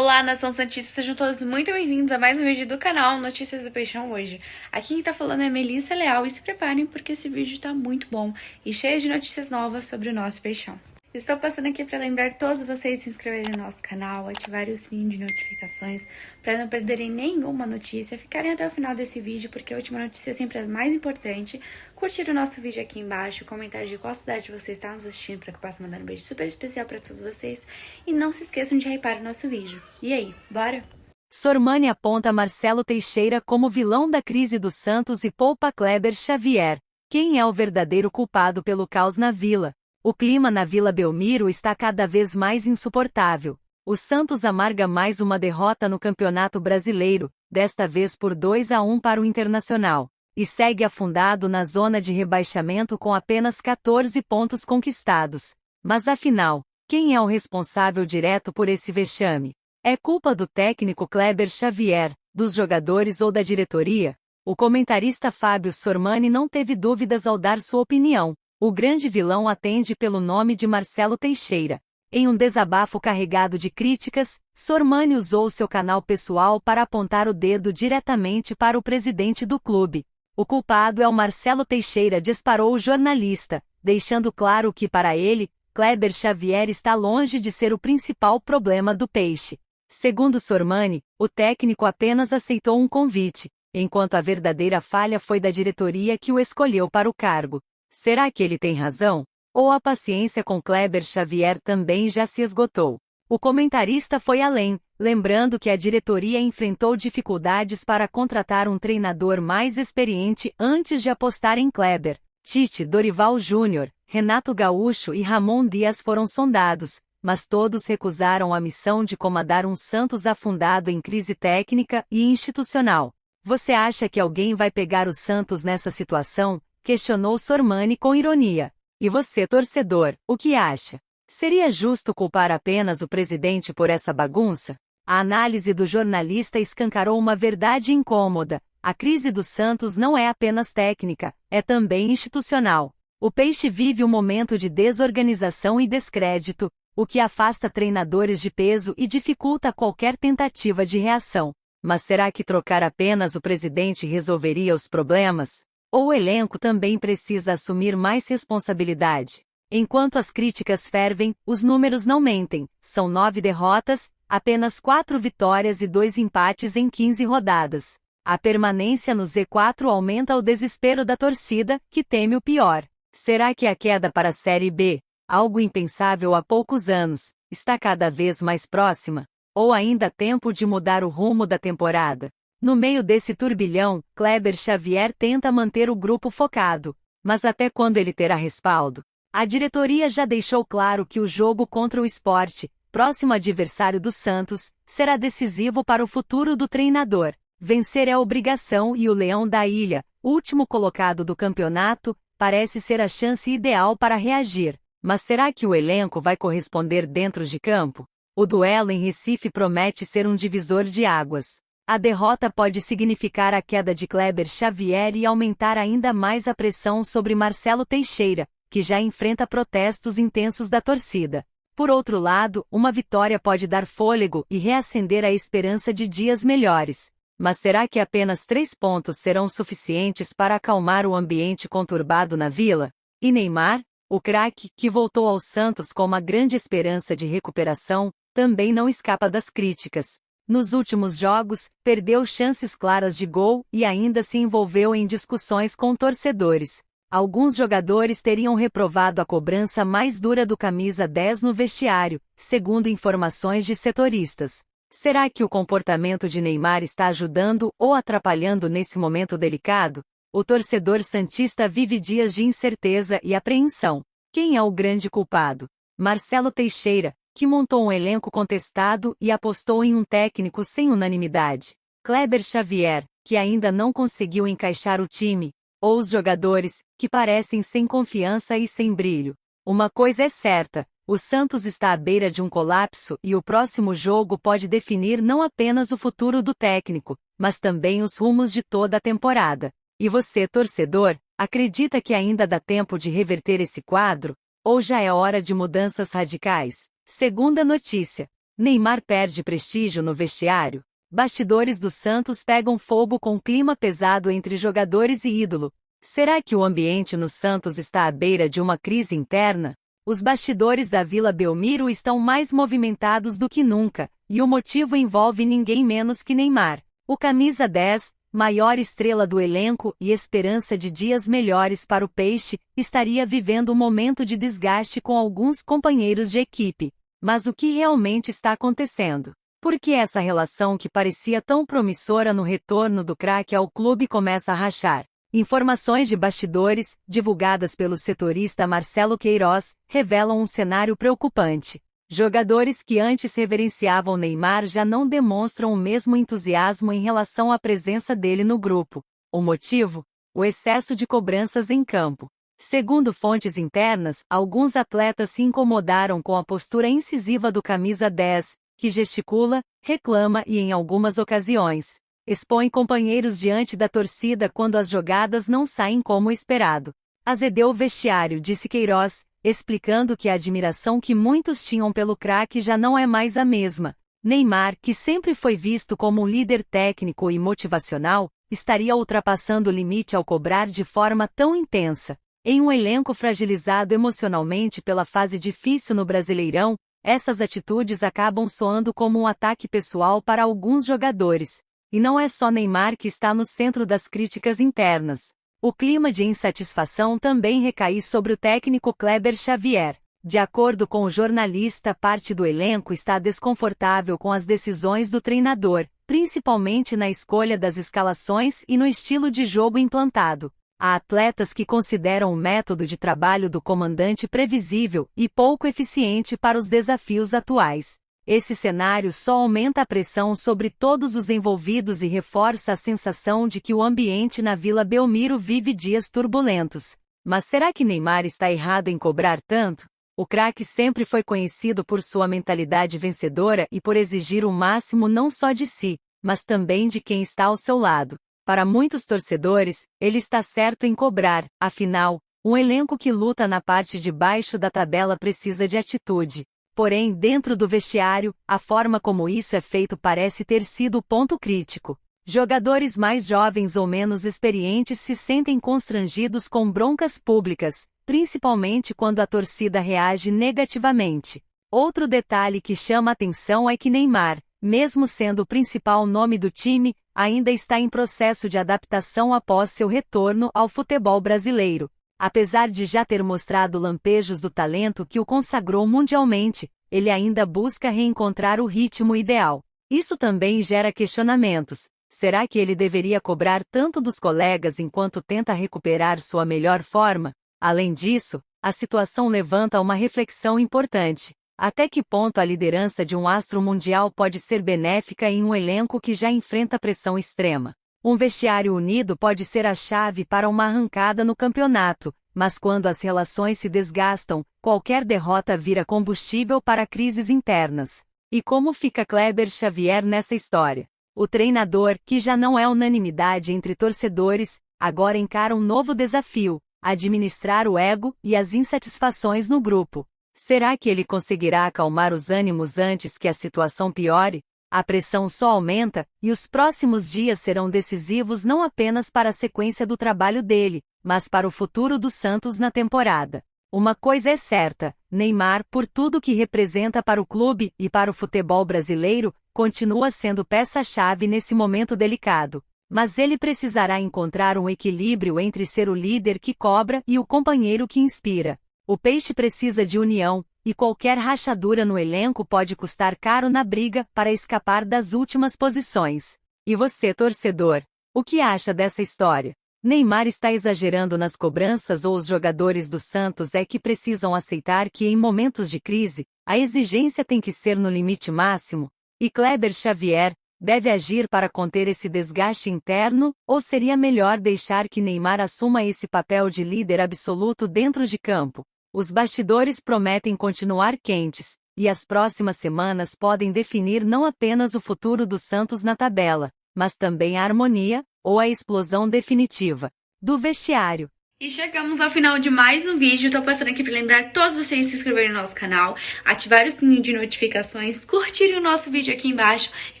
Olá, nação santista, sejam todos muito bem-vindos a mais um vídeo do canal Notícias do Peixão hoje. Aqui quem tá falando é Melissa Leal e se preparem porque esse vídeo tá muito bom e cheio de notícias novas sobre o nosso peixão. Estou passando aqui para lembrar todos vocês de se inscreverem no nosso canal, ativarem o sininho de notificações para não perderem nenhuma notícia, ficarem até o final desse vídeo porque a última notícia é sempre a mais importante. Curtir o nosso vídeo aqui embaixo, comentar de qual cidade você está nos assistindo para que eu possa mandar um beijo super especial para todos vocês e não se esqueçam de hypar o nosso vídeo. E aí, bora? Sormani aponta Marcelo Teixeira como vilão da crise do Santos e poupa Kleber Xavier. Quem é o verdadeiro culpado pelo caos na Vila? O clima na Vila Belmiro está cada vez mais insuportável. O Santos amarga mais uma derrota no Campeonato Brasileiro, desta vez por 2-1 para o Internacional, e segue afundado na zona de rebaixamento com apenas 14 pontos conquistados. Mas afinal, quem é o responsável direto por esse vexame? É culpa do técnico Kleber Xavier, dos jogadores ou da diretoria? O comentarista Fábio Sormani não teve dúvidas ao dar sua opinião. O grande vilão atende pelo nome de Marcelo Teixeira. Em um desabafo carregado de críticas, Sormani usou seu canal pessoal para apontar o dedo diretamente para o presidente do clube. O culpado é o Marcelo Teixeira, disparou o jornalista, deixando claro que para ele, Kleber Xavier está longe de ser o principal problema do Peixe. Segundo Sormani, o técnico apenas aceitou um convite, enquanto a verdadeira falha foi da diretoria que o escolheu para o cargo. Será que ele tem razão? Ou a paciência com Kleber Xavier também já se esgotou? O comentarista foi além, lembrando que a diretoria enfrentou dificuldades para contratar um treinador mais experiente antes de apostar em Kleber. Tite, Dorival Júnior, Renato Gaúcho e Ramon Dias foram sondados, mas todos recusaram a missão de comandar um Santos afundado em crise técnica e institucional. Você acha que alguém vai pegar o Santos nessa situação? Questionou Sormani com ironia. E você, torcedor, o que acha? Seria justo culpar apenas o presidente por essa bagunça? A análise do jornalista escancarou uma verdade incômoda. A crise do Santos não é apenas técnica, é também institucional. O Peixe vive um momento de desorganização e descrédito, o que afasta treinadores de peso e dificulta qualquer tentativa de reação. Mas será que trocar apenas o presidente resolveria os problemas? Ou o elenco também precisa assumir mais responsabilidade? Enquanto as críticas fervem, os números não mentem. São 9 derrotas, apenas 4 vitórias e 2 empates em 15 rodadas. A permanência no Z4 aumenta o desespero da torcida, que teme o pior. Será que a queda para a Série B, algo impensável há poucos anos, está cada vez mais próxima? Ou ainda há tempo de mudar o rumo da temporada? No meio desse turbilhão, Kleber Xavier tenta manter o grupo focado. Mas até quando ele terá respaldo? A diretoria já deixou claro que o jogo contra o Sport, próximo adversário do Santos, será decisivo para o futuro do treinador. Vencer é obrigação e o Leão da Ilha, último colocado do campeonato, parece ser a chance ideal para reagir. Mas será que o elenco vai corresponder dentro de campo? O duelo em Recife promete ser um divisor de águas. A derrota pode significar a queda de Kleber Xavier e aumentar ainda mais a pressão sobre Marcelo Teixeira, que já enfrenta protestos intensos da torcida. Por outro lado, uma vitória pode dar fôlego e reacender a esperança de dias melhores. Mas será que apenas 3 pontos serão suficientes para acalmar o ambiente conturbado na Vila? E Neymar, o craque, que voltou ao Santos com uma grande esperança de recuperação, também não escapa das críticas. Nos últimos jogos, perdeu chances claras de gol e ainda se envolveu em discussões com torcedores. Alguns jogadores teriam reprovado a cobrança mais dura do camisa 10 no vestiário, segundo informações de setoristas. Será que o comportamento de Neymar está ajudando ou atrapalhando nesse momento delicado? O torcedor santista vive dias de incerteza e apreensão. Quem é o grande culpado? Marcelo Teixeira, que montou um elenco contestado e apostou em um técnico sem unanimidade. Kleber Xavier, que ainda não conseguiu encaixar o time. Ou os jogadores, que parecem sem confiança e sem brilho. Uma coisa é certa, o Santos está à beira de um colapso e o próximo jogo pode definir não apenas o futuro do técnico, mas também os rumos de toda a temporada. E você, torcedor, acredita que ainda dá tempo de reverter esse quadro? Ou já é hora de mudanças radicais? Segunda notícia. Neymar perde prestígio no vestiário. Bastidores do Santos pegam fogo com clima pesado entre jogadores e ídolo. Será que o ambiente no Santos está à beira de uma crise interna? Os bastidores da Vila Belmiro estão mais movimentados do que nunca, e o motivo envolve ninguém menos que Neymar. O camisa 10, maior estrela do elenco e esperança de dias melhores para o Peixe, estaria vivendo um momento de desgaste com alguns companheiros de equipe. Mas o que realmente está acontecendo? Por que essa relação que parecia tão promissora no retorno do craque ao clube começa a rachar? Informações de bastidores, divulgadas pelo setorista Marcelo Queiroz, revelam um cenário preocupante. Jogadores que antes reverenciavam Neymar já não demonstram o mesmo entusiasmo em relação à presença dele no grupo. O motivo? O excesso de cobranças em campo. Segundo fontes internas, alguns atletas se incomodaram com a postura incisiva do camisa 10, que gesticula, reclama e, em algumas ocasiões, expõe companheiros diante da torcida quando as jogadas não saem como esperado. Azedou o vestiário, disse Queiroz, explicando que a admiração que muitos tinham pelo craque já não é mais a mesma. Neymar, que sempre foi visto como um líder técnico e motivacional, estaria ultrapassando o limite ao cobrar de forma tão intensa. Em um elenco fragilizado emocionalmente pela fase difícil no Brasileirão, essas atitudes acabam soando como um ataque pessoal para alguns jogadores. E não é só Neymar que está no centro das críticas internas. O clima de insatisfação também recai sobre o técnico Kleber Xavier. De acordo com o jornalista, parte do elenco está desconfortável com as decisões do treinador, principalmente na escolha das escalações e no estilo de jogo implantado. Há atletas que consideram o método de trabalho do comandante previsível e pouco eficiente para os desafios atuais. Esse cenário só aumenta a pressão sobre todos os envolvidos e reforça a sensação de que o ambiente na Vila Belmiro vive dias turbulentos. Mas será que Neymar está errado em cobrar tanto? O craque sempre foi conhecido por sua mentalidade vencedora e por exigir o máximo não só de si, mas também de quem está ao seu lado. Para muitos torcedores, ele está certo em cobrar, afinal, um elenco que luta na parte de baixo da tabela precisa de atitude. Porém, dentro do vestiário, a forma como isso é feito parece ter sido o ponto crítico. Jogadores mais jovens ou menos experientes se sentem constrangidos com broncas públicas, principalmente quando a torcida reage negativamente. Outro detalhe que chama atenção é que Neymar, mesmo sendo o principal nome do time, ainda está em processo de adaptação após seu retorno ao futebol brasileiro. Apesar de já ter mostrado lampejos do talento que o consagrou mundialmente, ele ainda busca reencontrar o ritmo ideal. Isso também gera questionamentos. Será que ele deveria cobrar tanto dos colegas enquanto tenta recuperar sua melhor forma? Além disso, a situação levanta uma reflexão importante. Até que ponto a liderança de um astro mundial pode ser benéfica em um elenco que já enfrenta pressão extrema? Um vestiário unido pode ser a chave para uma arrancada no campeonato, mas quando as relações se desgastam, qualquer derrota vira combustível para crises internas. E como fica Kleber Xavier nessa história? O treinador, que já não é unanimidade entre torcedores, agora encara um novo desafio: administrar o ego e as insatisfações no grupo. Será que ele conseguirá acalmar os ânimos antes que a situação piore? A pressão só aumenta, e os próximos dias serão decisivos não apenas para a sequência do trabalho dele, mas para o futuro do Santos na temporada. Uma coisa é certa: Neymar, por tudo que representa para o clube e para o futebol brasileiro, continua sendo peça-chave nesse momento delicado. Mas ele precisará encontrar um equilíbrio entre ser o líder que cobra e o companheiro que inspira. O Peixe precisa de união, e qualquer rachadura no elenco pode custar caro na briga para escapar das últimas posições. E você, torcedor, o que acha dessa história? Neymar está exagerando nas cobranças ou os jogadores do Santos é que precisam aceitar que em momentos de crise, a exigência tem que ser no limite máximo? E Kleber Xavier deve agir para conter esse desgaste interno, ou seria melhor deixar que Neymar assuma esse papel de líder absoluto dentro de campo? Os bastidores prometem continuar quentes, e as próximas semanas podem definir não apenas o futuro do Santos na tabela, mas também a harmonia, ou a explosão definitiva, do vestiário. E chegamos ao final de mais um vídeo. Tô passando aqui pra lembrar todos vocês se inscreverem no nosso canal, ativar o sininho de notificações, curtirem o nosso vídeo aqui embaixo e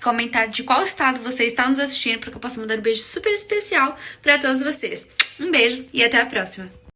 comentar de qual estado você está nos assistindo, porque eu posso mandar um beijo super especial pra todos vocês. Um beijo e até a próxima!